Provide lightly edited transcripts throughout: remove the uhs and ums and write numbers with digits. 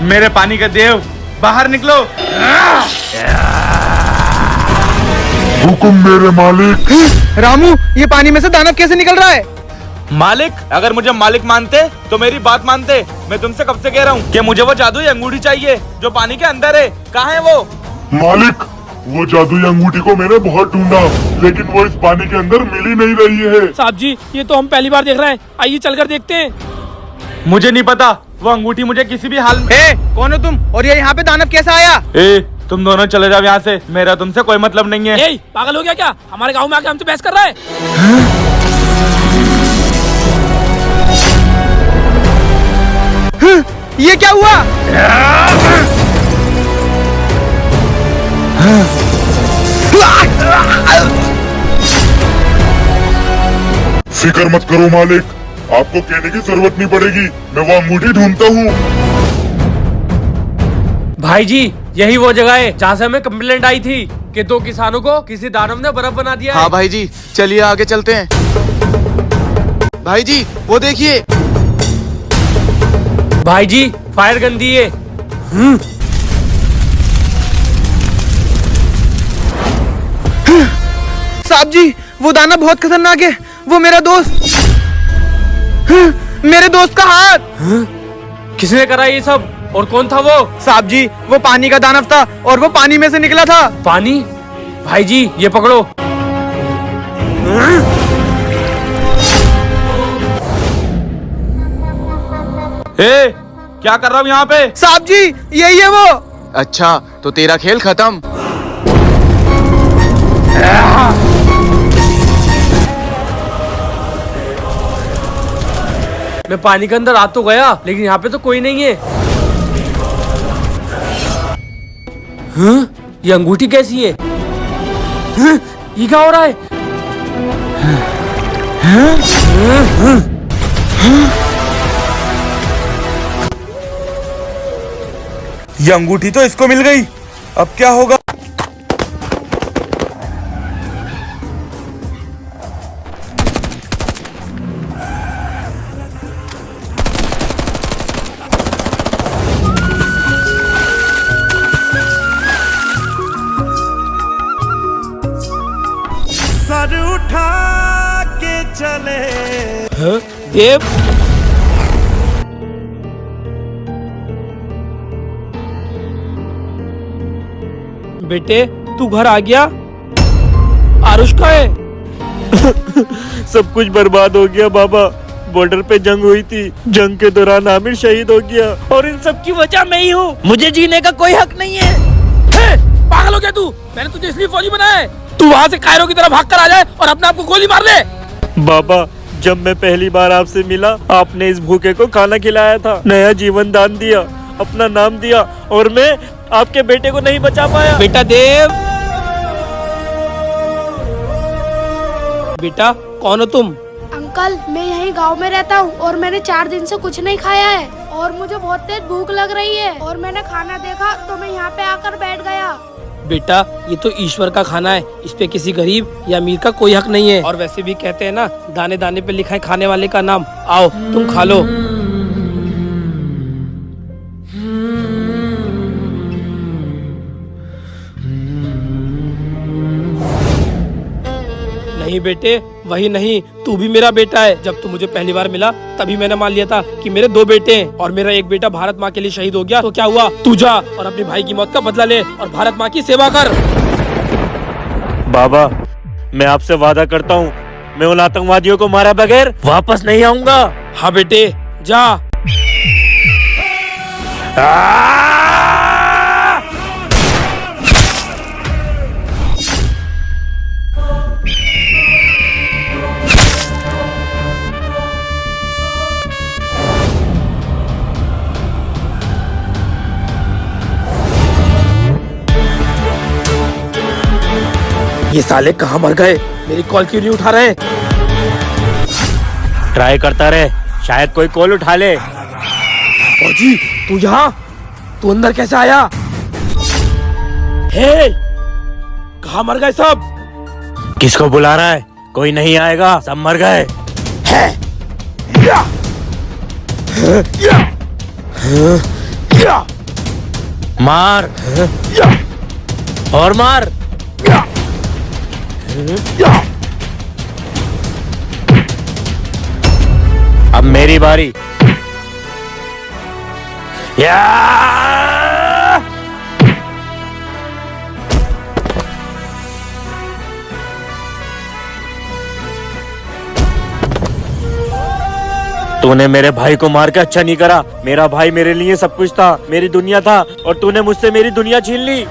मेरे पानी का देव, बाहर निकलो। हुकुम मेरे मालिक। रामू, ये पानी में से दानव कैसे निकल रहा है? मालिक, अगर मुझे मालिक मानते तो मेरी बात मानते। मैं तुमसे कब से कह रहा हूँ कि मुझे वो जादुई अंगूठी चाहिए जो पानी के अंदर है। कहाँ है वो? मालिक, वो जादुई अंगूठी को मैंने बहुत ढूंढा, लेकिन वो इस पानी के अंदर मिल ही नहीं रही है। साहब जी, ये तो हम पहली बार देख रहे हैं। आइए चलकर देखते हैं। मुझे नहीं पता, वो अंगूठी मुझे किसी भी हाल में। कौन हो तुम और ये यहाँ पे दानव कैसा आया? तुम दोनों चले जाओ यहाँ से, मेरा तुमसे कोई मतलब नहीं है। पागल हो गया क्या? हमारे गाँव में आके हमसे बहस कर रहा है? ये क्या हुआ? फिक्र मत करो मालिक, आपको कहने की जरूरत नहीं पड़ेगी, मैं वो अंगूठी ढूंढता हूँ। भाई जी, यही वो जगह है जहाँ से हमें कंप्लेंट आई थी कि 2 किसानों को किसी दानव ने बर्फ बना दिया है। हाँ भाई जी, चलिए आगे चलते हैं। भाई जी, वो देखिए। भाई जी, फायर गन दी है। साहब जी, वो दानव बहुत खतरनाक है। वो मेरा दोस्त, मेरे दोस्त का हाथ। किसने करा ये सब और कौन था वो? साहब जी, वो पानी का दानव था और वो पानी में से निकला था। पानी? भाई जी, ये पकड़ो। क्या कर रहा हूँ यहाँ पे? साहब जी, यही है वो। अच्छा, तो तेरा खेल खत्म। मैं पानी के अंदर आ तो गया, लेकिन यहाँ पे तो कोई नहीं है। ये अंगूठी कैसी है? ये क्या हो रहा है? ये अंगूठी तो इसको मिल गई, अब क्या होगा? सर उठा के चले। देव, बेटे तू घर आ गया? आरुष का है? सब कुछ बर्बाद हो गया बाबा। बॉर्डर पे जंग हुई थी, जंग के दौरान आमिर शहीद हो गया और इन सब की वजह मैं ही हूँ। मुझे जीने का कोई हक नहीं है। पागल हो गया तू? मैंने तुझे इसलिए फौजी बनाया है तू वहाँ से कायरो की तरफ भाग कर आ जाए और अपने आप को गोली मार ले। बाबा, जब मैं पहली बार आपसे मिला, आपने इस भूखे को खाना खिलाया था, नया जीवन दान दिया, अपना नाम दिया, और मैं आपके बेटे को नहीं बचा पाया। बेटा देव, बेटा कौन हो तुम? अंकल, मैं यहीं गांव में रहता हूँ और मैंने 4 दिन से कुछ नहीं खाया है और मुझे बहुत तेज भूख लग रही है और मैंने खाना देखा तो मैं यहाँ पे आकर बैठ गया। बेटा, ये तो ईश्वर का खाना है, इस पे किसी गरीब या अमीर का कोई हक नहीं है। और वैसे भी कहते हैं ना, दाने दाने पे लिखा है खाने वाले का नाम। आओ तुम खा लो। नहीं बेटे, वही नहीं, तू भी मेरा बेटा है। जब तू मुझे पहली बार मिला तभी मैंने मान लिया था कि मेरे 2 बेटे हैं और मेरा एक बेटा भारत माँ के लिए शहीद हो गया। तो क्या हुआ? तू जा और अपने भाई की मौत का बदला ले और भारत माँ की सेवा कर। बाबा, मैं आपसे वादा करता हूँ, मैं उन आतंकवादियों को मारा बगैर वापस नहीं आऊंगा। हाँ बेटे, जा। ये साले कहाँ मर गए? मेरी कॉल क्यों नहीं उठा रहे? ट्राई करता रहे, शायद कोई कॉल उठा ले। फौजी, तू यहाँ? तू अंदर कैसे आया? हे, कहाँ मर गए सब? किसको बुला रहा है? कोई नहीं आएगा, सब मर गए। मार और मार। अब मेरी बारी। या तूने मेरे भाई को मार के अच्छा नहीं करा। मेरा भाई मेरे लिए सब कुछ था, मेरी दुनिया था, और तूने मुझसे मेरी दुनिया छीन ली।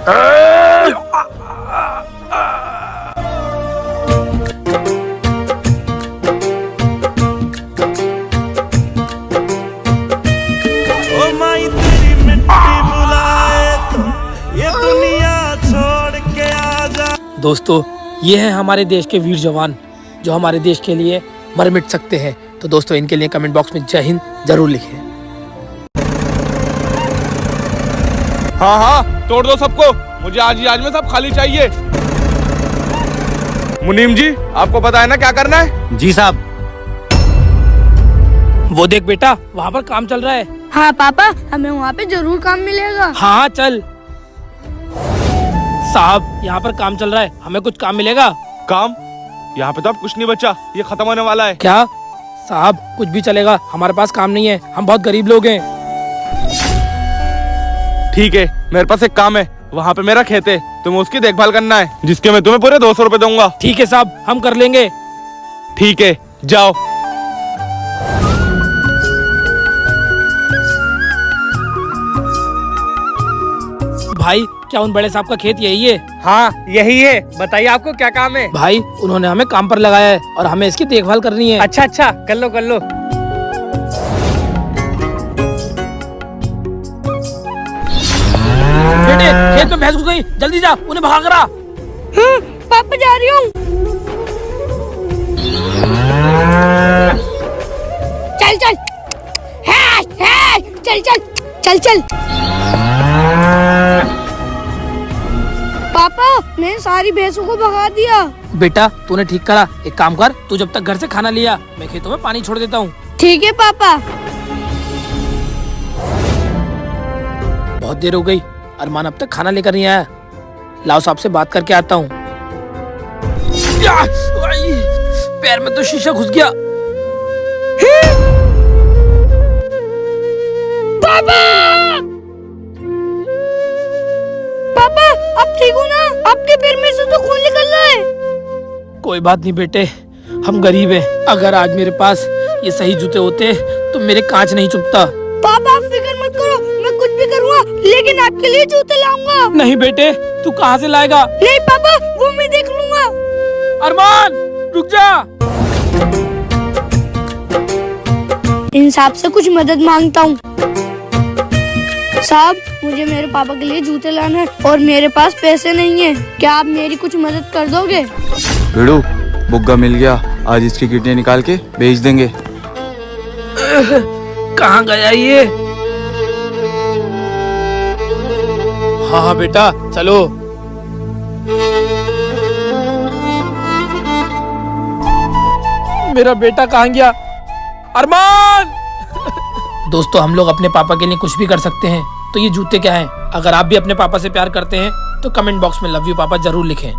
दोस्तों, ये है हमारे देश के वीर जवान जो हमारे देश के लिए मर मिट सकते हैं। तो दोस्तों, इनके लिए कमेंट बॉक्स में जय हिंद जरूर लिखें। हाँ हाँ, तोड़ दो सबको, मुझे आज ही आज में सब खाली चाहिए। मुनीम जी, आपको पता है ना क्या करना है? जी साहब। वो देख बेटा, वहाँ पर काम चल रहा है। हाँ पापा, हमें वहाँ पे जरूर काम मिलेगा। हाँ चल। साहब, यहाँ पर काम चल रहा है, हमें कुछ काम मिलेगा? काम? यहाँ पे तो अब कुछ नहीं बचा, ये खत्म होने वाला है। क्या साहब? कुछ भी चलेगा, हमारे पास काम नहीं है, हम बहुत गरीब लोग हैं। ठीक है, मेरे पास एक काम है, वहाँ पे मेरा खेत है, तुम्हें उसकी देखभाल करना है, जिसके मैं तुम्हें पूरे 200 रुपए दूंगा। ठीक है साहब, हम कर लेंगे। ठीक है, जाओ। भाई, क्या उन बड़े साहब का खेत यही है? हाँ यही है, बताइए आपको क्या काम है? भाई, उन्होंने हमें काम पर लगाया है और हमें इसकी देखभाल करनी है। अच्छा अच्छा, कर लो कर लो। बेटे, खेत में भैंस घुस गई, जल्दी जा, उन्हें भगा करा। पापा जा रही हूँ। चल चल, है, चल चल चल चल। पापा, मैंने सारी भैंसों को भगा दिया। बेटा, तूने ठीक करा। एक काम कर, तू जब तक घर से खाना लिया, मैं खेतों में पानी छोड़ देता हूँ। ठीक है पापा। बहुत देर हो गई, अरमान अब तक खाना लेकर नहीं आया। लाओ साहब से बात करके आता हूँ। पैर में तो शीशा घुस गया। पापा, पापा, अब ठीक हो ना? आपके पैर में से तो खून निकल रहा है। कोई बात नहीं बेटे, हम गरीब हैं। अगर आज मेरे पास ये सही जूते होते तो मेरे कांच नहीं चुभता। पापा, आप फिक्र मत करो, मैं कुछ भी करूँगा, लेकिन आपके लिए जूते लाऊंगा। नहीं बेटे, तू कहाँ से लाएगा? नहीं पापा, वो मैं देख लूंगा। अरमान, रुक जा। इन साहब से कुछ मदद मांगता हूँ। साहब, मुझे मेरे पापा के लिए जूते लाना है और मेरे पास पैसे नहीं है, क्या आप मेरी कुछ मदद कर दोगे? भिड़ू, बुग्गा मिल गया, आज इसकी किडनी निकाल के बेच देंगे। कहाँ गया ये? हाँ हाँ बेटा, चलो। मेरा बेटा कहाँ गया? अरमान! दोस्तों, हम लोग अपने पापा के लिए कुछ भी कर सकते हैं, तो ये जूते क्या हैं? अगर आप भी अपने पापा से प्यार करते हैं तो कमेंट बॉक्स में लव यू पापा जरूर लिखें।